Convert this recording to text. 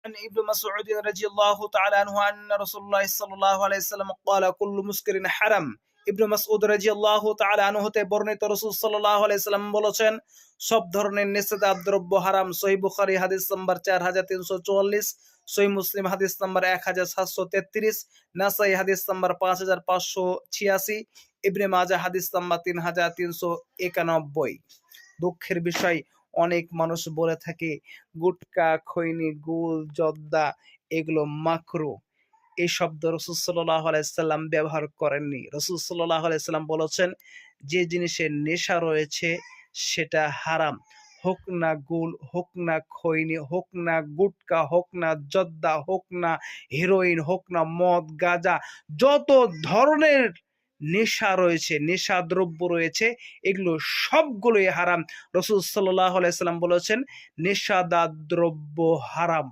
عن ابن مسعود رضي الله تعالى عنه أن رسول الله صلى الله عليه وسلم قال كل مسكر حرام। ইবনে মাসউদ রাদিয়াল্লাহু তাআলা আনহু হতে বর্ণিত রাসূল সাল্লাল্লাহু আলাইহি সাল্লাম বলেছেন, সব ধরনের নেশাদার দ্রব্য হারাম। সহিহ বুখারী হাদিস নাম্বার 4344, সহিহ মুসলিম হাদিস নাম্বার 1733, নাসাই হাদিস নাম্বার 5586, ইবনে মাজাহ হাদিস নাম্বার 3391। দুঃখের বিষয়, অনেক মানুষ বলে থাকে গুটকা, খৈনি, গুল, জর্দা এগুলো মাকরুহ। এই শব্দ রাসূল সাল্লাল্লাহু আলাইহি সাল্লাম ব্যবহার করেননি। রাসূল সাল্লাল্লাহু আলাইহি সাল্লাম বলেছেন, যে জিনিসের নেশা রয়েছে সেটা হারাম। হোক না গুল, হোক না খৈনি, হোক না গুটকা, হোক না জর্দা, হোক না হেরোইন, হোক না মদ, গাঁজা, যত ধরনের নেশা রয়েছে, নেশা দ্রব্য রয়েছে, এগুলো সবগুলোই হারাম। রাসূল সাল্লাল্লাহু আলাইহি সাল্লাম বলেছেন, নেশাদার দ্রব্য হারাম।